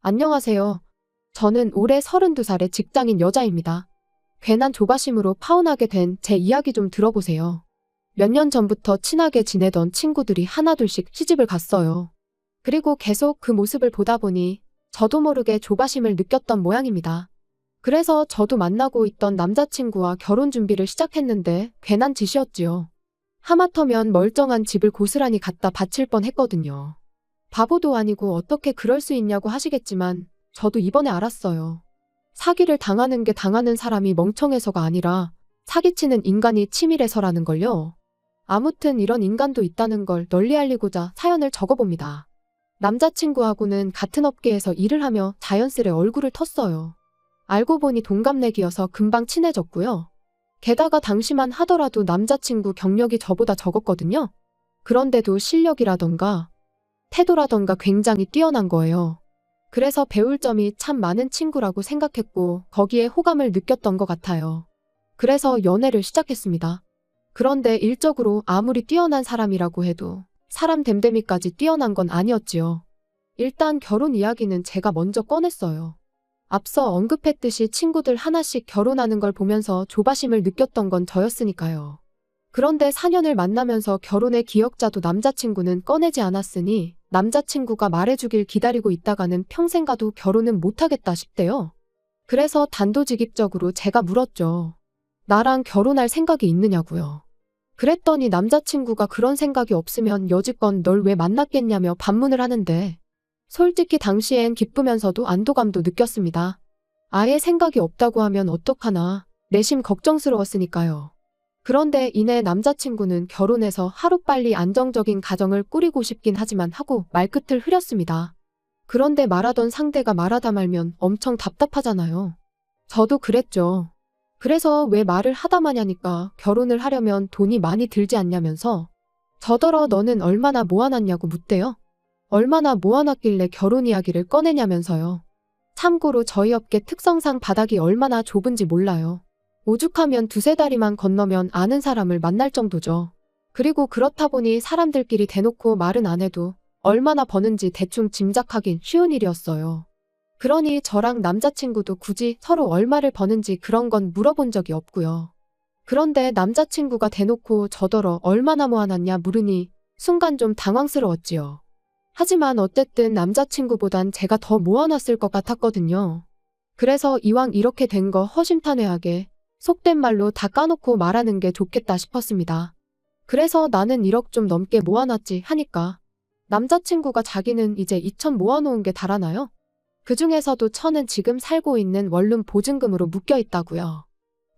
안녕하세요. 저는 올해 32살의 직장인 여자입니다. 괜한 조바심으로 파혼하게 된 제 이야기 좀 들어보세요. 몇 년 전부터 친하게 지내던 친구들이 하나둘씩 시집을 갔어요. 그리고 계속 그 모습을 보다 보니 저도 모르게 조바심을 느꼈던 모양입니다. 그래서 저도 만나고 있던 남자친구와 결혼 준비를 시작했는데 괜한 짓이었지요. 하마터면 멀쩡한 집을 고스란히 갖다 바칠 뻔했거든요. 바보도 아니고 어떻게 그럴 수 있냐고 하시겠지만 저도 이번에 알았어요. 사기를 당하는 게 당하는 사람이 멍청해서가 아니라 사기치는 인간이 치밀해서라는 걸요. 아무튼 이런 인간도 있다는 걸 널리 알리고자 사연을 적어봅니다. 남자친구하고는 같은 업계에서 일을 하며 자연스레 얼굴을 텄어요. 알고 보니 동갑내기여서 금방 친해졌고요. 게다가 당시만 하더라도 남자친구 경력이 저보다 적었거든요. 그런데도 실력이라던가 태도라던가 굉장히 뛰어난 거예요. 그래서 배울 점이 참 많은 친구라고 생각했고 거기에 호감을 느꼈던 것 같아요. 그래서 연애를 시작했습니다. 그런데 일적으로 아무리 뛰어난 사람이라고 해도 사람 됨됨이까지 뛰어난 건 아니었지요. 일단 결혼 이야기는 제가 먼저 꺼냈어요. 앞서 언급했듯이 친구들 하나씩 결혼하는 걸 보면서 조바심을 느꼈던 건 저였으니까요. 그런데 4년을 만나면서 결혼의 기억자도 남자친구는 꺼내지 않았으니 남자친구가 말해주길 기다리고 있다가는 평생 가도 결혼은 못하겠다 싶대요. 그래서 단도직입적으로 제가 물었죠. 나랑 결혼할 생각이 있느냐고요. 그랬더니 남자친구가 그런 생각이 없으면 여지껏 널 왜 만났겠냐며 반문을 하는데 솔직히 당시엔 기쁘면서도 안도감도 느꼈습니다. 아예 생각이 없다고 하면 어떡하나 내심 걱정스러웠으니까요. 그런데 이내 남자친구는 결혼해서 하루빨리 안정적인 가정을 꾸리고 싶긴 하지만 하고 말끝을 흐렸습니다. 그런데 말하던 상대가 말하다 말면 엄청 답답하잖아요. 저도 그랬죠. 그래서 왜 말을 하다 마냐니까 결혼을 하려면 돈이 많이 들지 않냐면서 저더러 너는 얼마나 모아놨냐고 묻대요. 얼마나 모아놨길래 결혼 이야기를 꺼내냐면서요. 참고로 저희 업계 특성상 바닥이 얼마나 좁은지 몰라요. 오죽하면 두세 다리만 건너면 아는 사람을 만날 정도죠. 그리고 그렇다 보니 사람들끼리 대놓고 말은 안 해도 얼마나 버는지 대충 짐작하긴 쉬운 일이었어요. 그러니 저랑 남자친구도 굳이 서로 얼마를 버는지 그런 건 물어본 적이 없고요. 그런데 남자친구가 대놓고 저더러 얼마나 모아놨냐 물으니 순간 좀 당황스러웠지요. 하지만 어쨌든 남자친구보단 제가 더 모아놨을 것 같았거든요. 그래서 이왕 이렇게 된 거 허심탄회하게 속된 말로 다 까놓고 말하는 게 좋겠다 싶었습니다. 그래서 나는 1억 좀 넘게 모아놨지 하니까 남자친구가 자기는 이제 2천 모아놓은 게 달아나요? 그 중에서도 1,000은 지금 살고 있는 원룸 보증금으로 묶여 있다고요.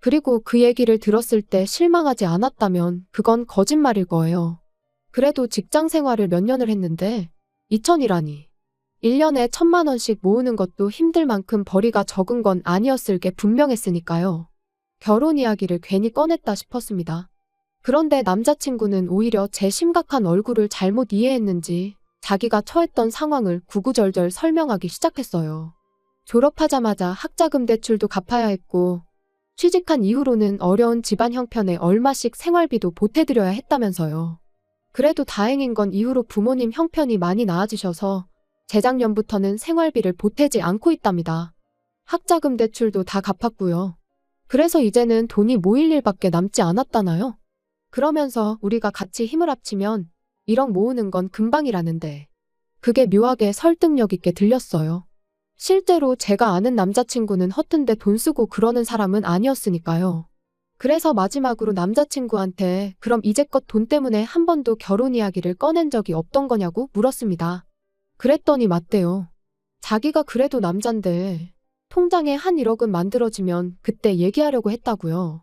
그리고 그 얘기를 들었을 때 실망하지 않았다면 그건 거짓말일 거예요. 그래도 직장 생활을 몇 년을 했는데 2천이라니. 1년에 1,000만 원씩 모으는 것도 힘들 만큼 벌이가 적은 건 아니었을 게 분명했으니까요. 결혼 이야기를 괜히 꺼냈다 싶었습니다. 그런데 남자친구는 오히려 제 심각한 얼굴을 잘못 이해했는지 자기가 처했던 상황을 구구절절 설명하기 시작했어요. 졸업하자마자 학자금 대출도 갚아야 했고 취직한 이후로는 어려운 집안 형편에 얼마씩 생활비도 보태드려야 했다면서요. 그래도 다행인 건 이후로 부모님 형편이 많이 나아지셔서 재작년부터는 생활비를 보태지 않고 있답니다. 학자금 대출도 다 갚았고요. 그래서 이제는 돈이 모일 일밖에 남지 않았다나요? 그러면서 우리가 같이 힘을 합치면 1억 모으는 건 금방이라는데 그게 묘하게 설득력 있게 들렸어요. 실제로 제가 아는 남자친구는 허튼데 돈 쓰고 그러는 사람은 아니었으니까요. 그래서 마지막으로 남자친구한테 그럼 이제껏 돈 때문에 한 번도 결혼 이야기를 꺼낸 적이 없던 거냐고 물었습니다. 그랬더니 맞대요. 자기가 그래도 남잔데 통장에 한 1억은 만들어지면 그때 얘기하려고 했다고요.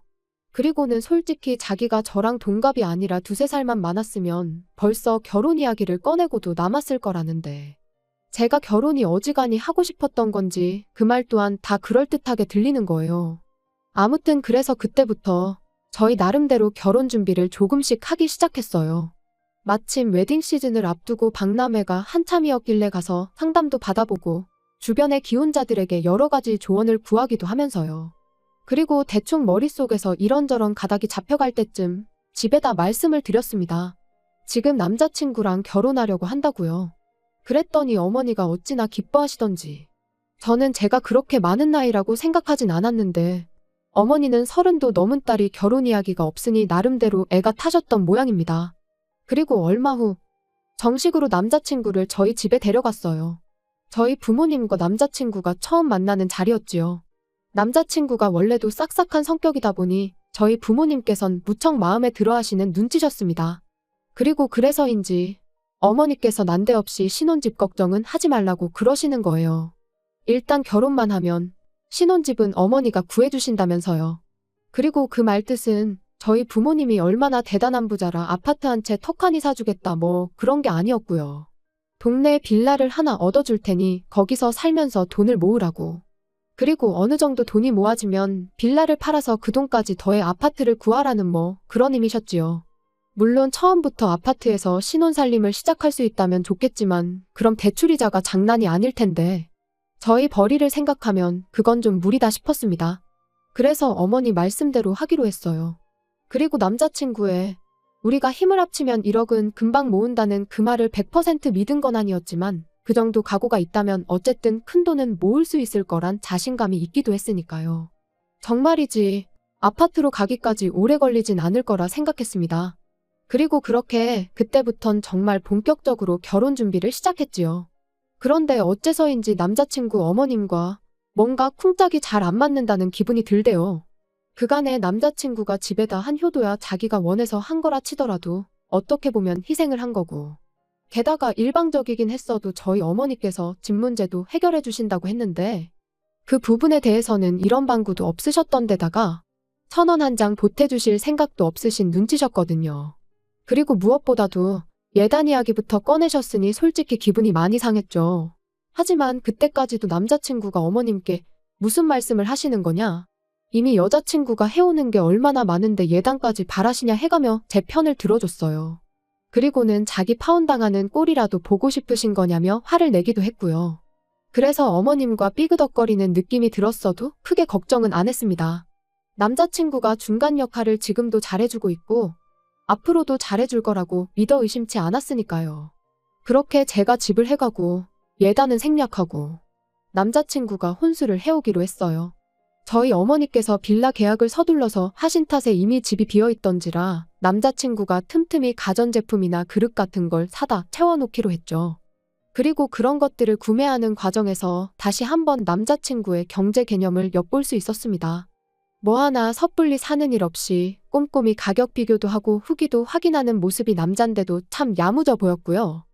그리고는 솔직히 자기가 저랑 동갑이 아니라 두세 살만 많았으면 벌써 결혼 이야기를 꺼내고도 남았을 거라는데 제가 결혼이 어지간히 하고 싶었던 건지 그 말 또한 다 그럴듯하게 들리는 거예요. 아무튼 그래서 그때부터 저희 나름대로 결혼 준비를 조금씩 하기 시작했어요. 마침 웨딩 시즌을 앞두고 박람회가 한참이었길래 가서 상담도 받아보고 주변의 기혼자들에게 여러 가지 조언을 구하기도 하면서요. 그리고 대충 머릿속에서 이런저런 가닥이 잡혀갈 때쯤 집에다 말씀을 드렸습니다. 지금 남자친구랑 결혼하려고 한다고요. 그랬더니 어머니가 어찌나 기뻐하시던지 저는 제가 그렇게 많은 나이라고 생각하진 않았는데 어머니는 30도 넘은 딸이 결혼 이야기가 없으니 나름대로 애가 타셨던 모양입니다. 그리고 얼마 후 정식으로 남자친구를 저희 집에 데려갔어요. 저희 부모님과 남자친구가 처음 만나는 자리였지요. 남자친구가 원래도 싹싹한 성격이다 보니 저희 부모님께선 무척 마음에 들어 하시는 눈치셨습니다. 그리고 그래서인지 어머니께서 난데없이 신혼집 걱정은 하지 말라고 그러시는 거예요. 일단 결혼만 하면 신혼집은 어머니가 구해주신다면서요. 그리고 그 말뜻은 저희 부모님이 얼마나 대단한 부자라 아파트 한 채 턱하니 사주겠다 뭐 그런 게 아니었고요. 동네에 빌라를 하나 얻어줄 테니 거기서 살면서 돈을 모으라고. 그리고 어느 정도 돈이 모아지면 빌라를 팔아서 그 돈까지 더해 아파트를 구하라는 뭐 그런 의미셨지요. 물론 처음부터 아파트에서 신혼살림을 시작할 수 있다면 좋겠지만 그럼 대출이자가 장난이 아닐 텐데 저희 벌이를 생각하면 그건 좀 무리다 싶었습니다. 그래서 어머니 말씀대로 하기로 했어요. 그리고 남자친구의 우리가 힘을 합치면 1억은 금방 모은다는 그 말을 100% 믿은 건 아니었지만 그 정도 각오가 있다면 어쨌든 큰 돈은 모을 수 있을 거란 자신감이 있기도 했으니까요. 정말이지 아파트로 가기까지 오래 걸리진 않을 거라 생각했습니다. 그리고 그렇게 그때부턴 정말 본격적으로 결혼 준비를 시작했지요. 그런데 어째서인지 남자친구 어머님과 뭔가 쿵짝이 잘 안 맞는다는 기분이 들대요. 그간에 남자친구가 집에다 한 효도야 자기가 원해서 한 거라 치더라도 어떻게 보면 희생을 한 거고. 게다가 일방적이긴 했어도 저희 어머니께서 집 문제도 해결해 주신다고 했는데 그 부분에 대해서는 이런 방구도 없으셨던 데다가 1,000원 한 장 보태주실 생각도 없으신 눈치셨거든요. 그리고 무엇보다도 예단 이야기부터 꺼내셨으니 솔직히 기분이 많이 상했죠. 하지만 그때까지도 남자친구가 어머님께 무슨 말씀을 하시는 거냐? 이미 여자친구가 해오는 게 얼마나 많은데 예단까지 바라시냐 해가며 제 편을 들어줬어요. 그리고는 자기 파혼당하는 꼴이라도 보고 싶으신 거냐며 화를 내기도 했고요. 그래서 어머님과 삐그덕거리는 느낌이 들었어도 크게 걱정은 안 했습니다. 남자친구가 중간 역할을 지금도 잘해주고 있고 앞으로도 잘해줄 거라고 믿어 의심치 않았으니까요. 그렇게 제가 집을 해가고 예단은 생략하고 남자친구가 혼수를 해오기로 했어요. 저희 어머니께서 빌라 계약을 서둘러서 하신 탓에 이미 집이 비어있던지라 남자친구가 틈틈이 가전제품이나 그릇 같은 걸 사다 채워놓기로 했죠. 그리고 그런 것들을 구매하는 과정에서 다시 한번 남자친구의 경제 개념을 엿볼 수 있었습니다. 뭐 하나 섣불리 사는 일 없이 꼼꼼히 가격 비교도 하고 후기도 확인하는 모습이 남잔데도 참 야무져 보였고요.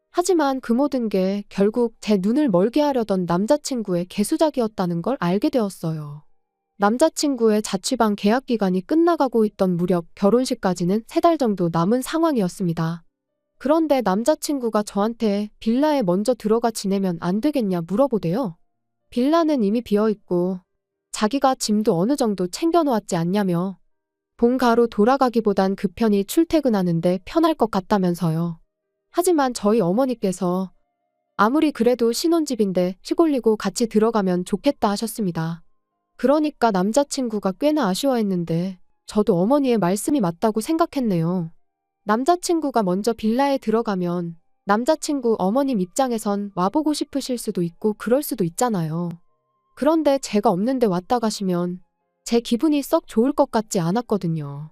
하지만 그 모든 게 결국 제 눈을 멀게 하려던 남자친구의 개수작이었다는 걸 알게 되었어요. 남자친구의 자취방 계약 기간이 끝나가고 있던 무렵 결혼식까지는 3달 정도 남은 상황이었습니다. 그런데 남자친구가 저한테 빌라에 먼저 들어가 지내면 안 되겠냐 물어보대요. 빌라는 이미 비어있고 자기가 짐도 어느 정도 챙겨놓았지 않냐며 본가로 돌아가기보단 그 편히 출퇴근하는데 편할 것 같다면서요. 하지만 저희 어머니께서 아무리 그래도 신혼집인데 시골리고 같이 들어가면 좋겠다 하셨습니다. 그러니까 남자친구가 꽤나 아쉬워했는데 저도 어머니의 말씀이 맞다고 생각했네요. 남자친구가 먼저 빌라에 들어가면 남자친구 어머님 입장에선 와보고 싶으실 수도 있고 그럴 수도 있잖아요. 그런데 제가 없는데 왔다 가시면 제 기분이 썩 좋을 것 같지 않았거든요.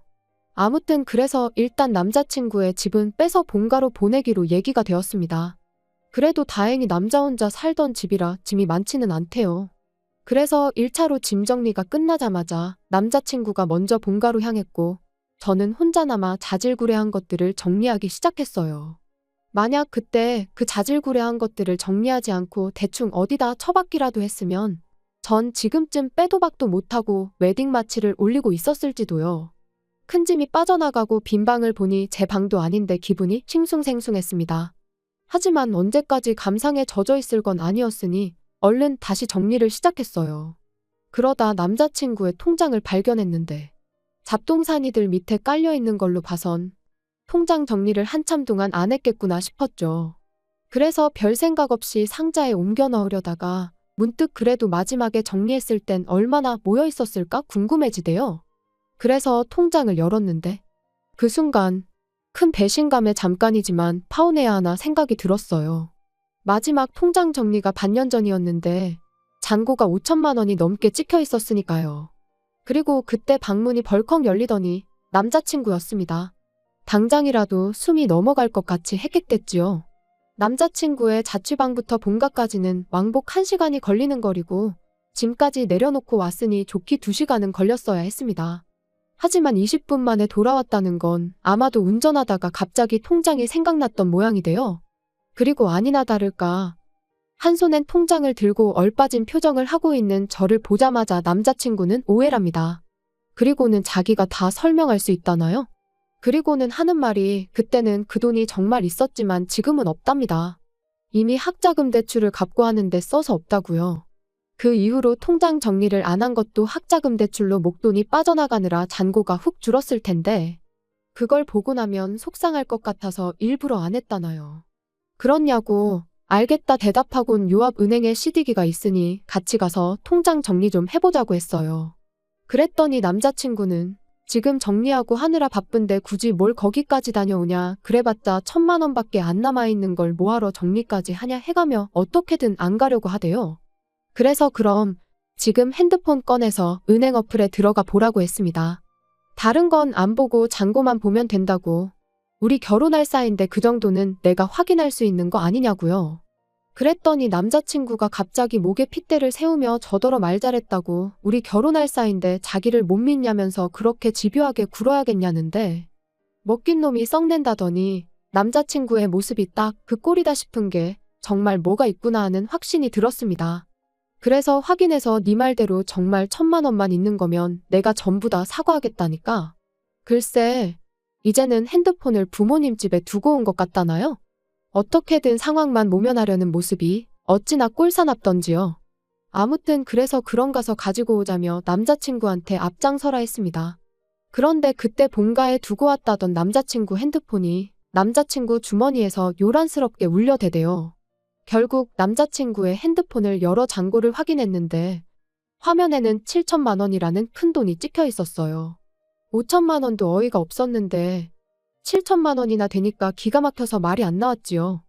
아무튼 그래서 일단 남자친구의 집은 빼서 본가로 보내기로 얘기가 되었습니다. 그래도 다행히 남자 혼자 살던 집이라 짐이 많지는 않대요. 그래서 1차로 짐 정리가 끝나자마자 남자친구가 먼저 본가로 향했고 저는 혼자 남아 자질구레한 것들을 정리하기 시작했어요. 만약 그때 그 자질구레한 것들을 정리하지 않고 대충 어디다 처박기라도 했으면 전 지금쯤 빼도 박도 못하고 웨딩 마치를 올리고 있었을지도요. 큰 짐이 빠져나가고 빈 방을 보니 제 방도 아닌데 기분이 싱숭생숭했습니다. 하지만 언제까지 감상에 젖어 있을 건 아니었으니 얼른 다시 정리를 시작했어요. 그러다 남자친구의 통장을 발견했는데 잡동사니들 밑에 깔려있는 걸로 봐선 통장 정리를 한참 동안 안 했겠구나 싶었죠. 그래서 별 생각 없이 상자에 옮겨 넣으려다가 문득 그래도 마지막에 정리했을 땐 얼마나 모여 있었을까 궁금해지대요. 그래서 통장을 열었는데 그 순간 큰 배신감에 잠깐이지만 파혼해야 하나 생각이 들었어요. 마지막 통장 정리가 반년 전이었는데 잔고가 5천만 원이 넘게 찍혀 있었으니까요. 그리고 그때 방문이 벌컥 열리더니 남자친구였습니다. 당장이라도 숨이 넘어갈 것 같이 핵핵댔지요. 남자친구의 자취방부터 본가까지는 왕복 1시간이 걸리는 거리고 짐까지 내려놓고 왔으니 좋게 2시간은 걸렸어야 했습니다. 하지만 20분 만에 돌아왔다는 건 아마도 운전하다가 갑자기 통장이 생각났던 모양이돼요. 그리고 아니나 다를까 한 손엔 통장을 들고 얼빠진 표정을 하고 있는 저를 보자마자 남자친구는 오해랍니다. 그리고는 자기가 다 설명할 수 있다나요? 그리고는 하는 말이 그때는 그 돈이 정말 있었지만 지금은 없답니다. 이미 학자금 대출을 갚고 하는데 써서 없다고요. 그 이후로 통장 정리를 안 한 것도 학자금 대출로 목돈이 빠져나가느라 잔고가 훅 줄었을 텐데 그걸 보고 나면 속상할 것 같아서 일부러 안 했다나요. 그렇냐고 알겠다 대답하곤 요 앞 은행에 CD기가 있으니 같이 가서 통장 정리 좀 해보자고 했어요. 그랬더니 남자친구는 지금 정리하고 하느라 바쁜데 굳이 뭘 거기까지 다녀오냐 그래봤자 1,000만 원밖에 안 남아있는 걸 뭐하러 정리까지 하냐 해가며 어떻게든 안 가려고 하대요. 그래서 그럼 지금 핸드폰 꺼내서 은행 어플에 들어가 보라고 했습니다. 다른 건 안 보고 잔고만 보면 된다고. 우리 결혼할 사이인데 그 정도는 내가 확인할 수 있는 거 아니냐고요. 그랬더니 남자친구가 갑자기 목에 핏대를 세우며 저더러 말 잘했다고 우리 결혼할 사이인데 자기를 못 믿냐면서 그렇게 집요하게 굴어야겠냐는데 먹긴 놈이 썩낸다더니 남자친구의 모습이 딱 그 꼴이다 싶은 게 정말 뭐가 있구나 하는 확신이 들었습니다. 그래서 확인해서 네 말대로 정말 1,000만 원만 있는 거면 내가 전부 다 사과하겠다니까. 글쎄 이제는 핸드폰을 부모님 집에 두고 온 것 같다나요? 어떻게든 상황만 모면하려는 모습이 어찌나 꼴사납던지요. 아무튼 그래서 그런 가서 가지고 오자며 남자친구한테 앞장서라 했습니다. 그런데 그때 본가에 두고 왔다던 남자친구 핸드폰이 남자친구 주머니에서 요란스럽게 울려대대요. 결국 남자친구의 핸드폰을 열어 잔고를 확인했는데 화면에는 7천만 원이라는 큰 돈이 찍혀 있었어요. 5천만 원도 어이가 없었는데 7천만 원이나 되니까 기가 막혀서 말이 안 나왔지요.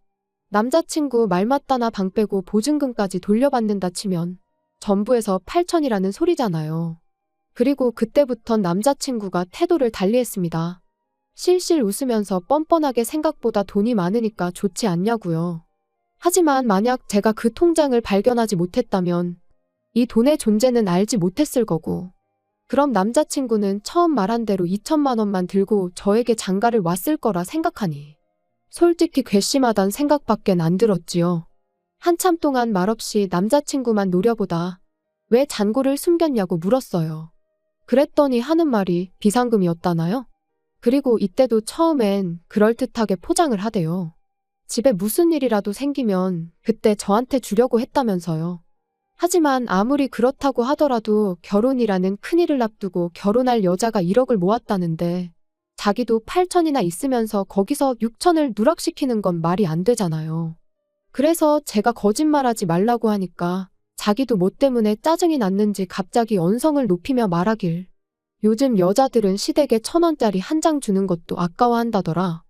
남자친구 말 맞다나 방 빼고 보증금까지 돌려받는다 치면 전부에서 8천이라는 소리잖아요. 그리고 그때부턴 남자친구가 태도를 달리했습니다. 실실 웃으면서 뻔뻔하게 생각보다 돈이 많으니까 좋지 않냐고요. 하지만 만약 제가 그 통장을 발견하지 못했다면 이 돈의 존재는 알지 못했을 거고 그럼 남자친구는 처음 말한 대로 2천만 원만 들고 저에게 장가를 왔을 거라 생각하니 솔직히 괘씸하단 생각밖엔 안 들었지요. 한참 동안 말없이 남자친구만 노려보다 왜 잔고를 숨겼냐고 물었어요. 그랬더니 하는 말이 비상금이었다나요? 그리고 이때도 처음엔 그럴듯하게 포장을 하대요. 집에 무슨 일이라도 생기면 그때 저한테 주려고 했다면서요. 하지만 아무리 그렇다고 하더라도 결혼이라는 큰일을 앞두고 결혼할 여자가 1억을 모았다는데 자기도 8천이나 있으면서 거기서 6천을 누락시키는 건 말이 안 되잖아요. 그래서 제가 거짓말하지 말라고 하니까 자기도 뭐 때문에 짜증이 났는지 갑자기 언성을 높이며 말하길 요즘 여자들은 시댁에 1,000원짜리 한 장 주는 것도 아까워한다더라.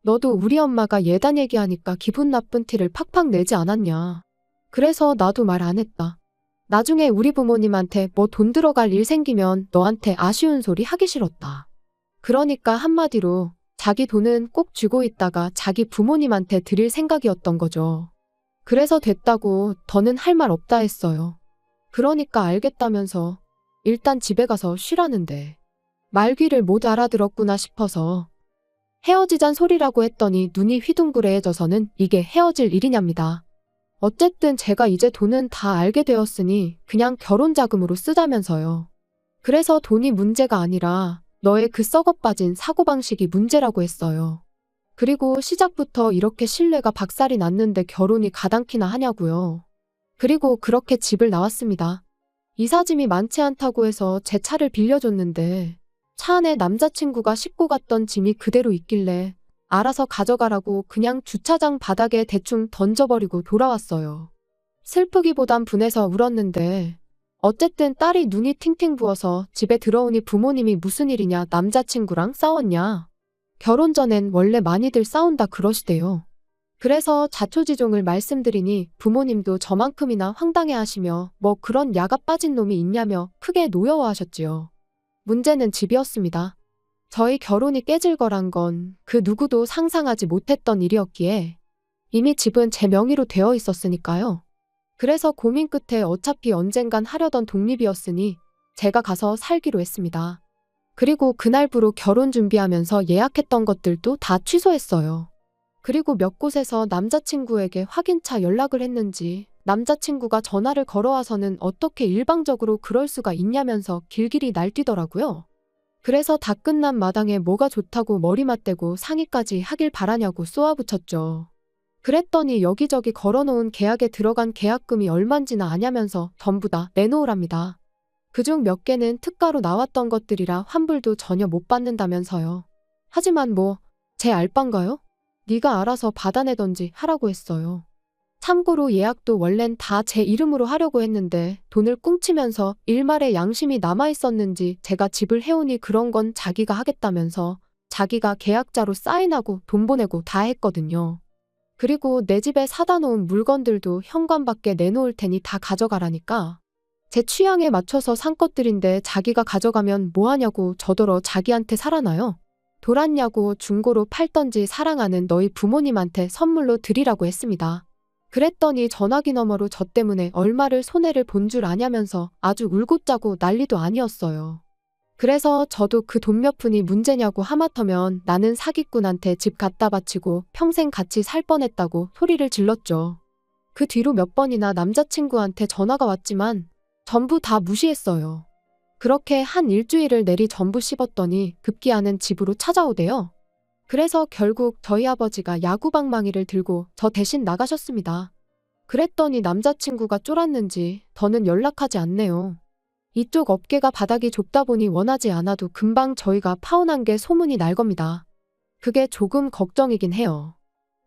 너도 우리 엄마가 예단 얘기하니까 기분 나쁜 티를 팍팍 내지 않았냐. 그래서 나도 말 안 했다. 나중에 우리 부모님한테 뭐 돈 들어갈 일 생기면 너한테 아쉬운 소리 하기 싫었다. 그러니까 한마디로 자기 돈은 꼭 쥐고 있다가 자기 부모님한테 드릴 생각이었던 거죠. 그래서 됐다고 더는 할 말 없다 했어요. 그러니까 알겠다면서 일단 집에 가서 쉬라는데 말귀를 못 알아들었구나 싶어서 헤어지잔 소리라고 했더니 눈이 휘둥그레해져서는 이게 헤어질 일이냐입니다. 어쨌든 제가 이제 돈은 다 알게 되었으니 그냥 결혼 자금으로 쓰자면서요. 그래서 돈이 문제가 아니라 너의 그 썩어빠진 사고방식이 문제라고 했어요. 그리고 시작부터 이렇게 신뢰가 박살이 났는데 결혼이 가당키나 하냐고요. 그리고 그렇게 집을 나왔습니다. 이삿짐이 많지 않다고 해서 제 차를 빌려줬는데 차 안에 남자친구가 싣고 갔던 짐이 그대로 있길래 알아서 가져가라고 그냥 주차장 바닥에 대충 던져버리고 돌아왔어요. 슬프기보단 분해서 울었는데 어쨌든 딸이 눈이 팅팅 부어서 집에 들어오니 부모님이 무슨 일이냐 남자친구랑 싸웠냐. 결혼 전엔 원래 많이들 싸운다 그러시대요. 그래서 자초지종을 말씀드리니 부모님도 저만큼이나 황당해 하시며 뭐 그런 야가 빠진 놈이 있냐며 크게 노여워하셨지요. 문제는 집이었습니다. 저희 결혼이 깨질 거란 건 그 누구도 상상하지 못했던 일이었기에 이미 집은 제 명의로 되어 있었으니까요. 그래서 고민 끝에 어차피 언젠간 하려던 독립이었으니 제가 가서 살기로 했습니다. 그리고 그날부로 결혼 준비하면서 예약했던 것들도 다 취소했어요. 그리고 몇 곳에서 남자친구에게 확인차 연락을 했는지 남자친구가 전화를 걸어와서는 어떻게 일방적으로 그럴 수가 있냐면서 길길이 날뛰더라고요. 그래서 다 끝난 마당에 뭐가 좋다고 머리 맞대고 상의까지 하길 바라냐고 쏘아붙였죠. 그랬더니 여기저기 걸어놓은 계약에 들어간 계약금이 얼만지나 아냐면서 전부 다 내놓으랍니다. 그중 몇 개는 특가로 나왔던 것들이라 환불도 전혀 못 받는다면서요. 하지만 뭐 제 알바인가요? 네가 알아서 받아내던지 하라고 했어요. 참고로 예약도 원래는 다 제 이름으로 하려고 했는데 돈을 꿍치면서 일말의 양심이 남아있었는지 제가 집을 해오니 그런 건 자기가 하겠다면서 자기가 계약자로 사인하고 돈 보내고 다 했거든요. 그리고 내 집에 사다 놓은 물건들도 현관밖에 내놓을 테니 다 가져가라니까. 제 취향에 맞춰서 산 것들인데 자기가 가져가면 뭐하냐고 저더러 자기한테 살아나요? 돌았냐고 중고로 팔던지 사랑하는 너희 부모님한테 선물로 드리라고 했습니다. 그랬더니 전화기 너머로 저 때문에 얼마를 손해를 본 줄 아냐면서 아주 울고 짜고 난리도 아니었어요. 그래서 저도 그 돈 몇 푼이 문제냐고 하마터면 나는 사기꾼한테 집 갖다 바치고 평생 같이 살 뻔했다고 소리를 질렀죠. 그 뒤로 몇 번이나 남자친구한테 전화가 왔지만 전부 다 무시했어요. 그렇게 한 일주일을 내리 전부 씹었더니 급기야는 집으로 찾아오대요. 그래서 결국 저희 아버지가 야구방망이를 들고 저 대신 나가셨습니다. 그랬더니 남자친구가 쫄았는지 더는 연락하지 않네요. 이쪽 업계가 바닥이 좁다 보니 원하지 않아도 금방 저희가 파혼한 게 소문이 날 겁니다. 그게 조금 걱정이긴 해요.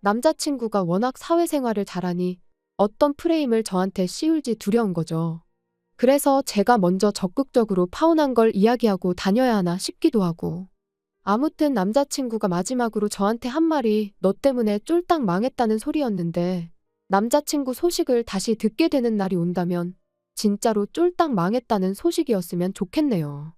남자친구가 워낙 사회생활을 잘하니 어떤 프레임을 저한테 씌울지 두려운 거죠. 그래서 제가 먼저 적극적으로 파혼한 걸 이야기하고 다녀야 하나 싶기도 하고. 아무튼 남자친구가 마지막으로 저한테 한 말이 너 때문에 쫄딱 망했다는 소리였는데 남자친구 소식을 다시 듣게 되는 날이 온다면 진짜로 쫄딱 망했다는 소식이었으면 좋겠네요.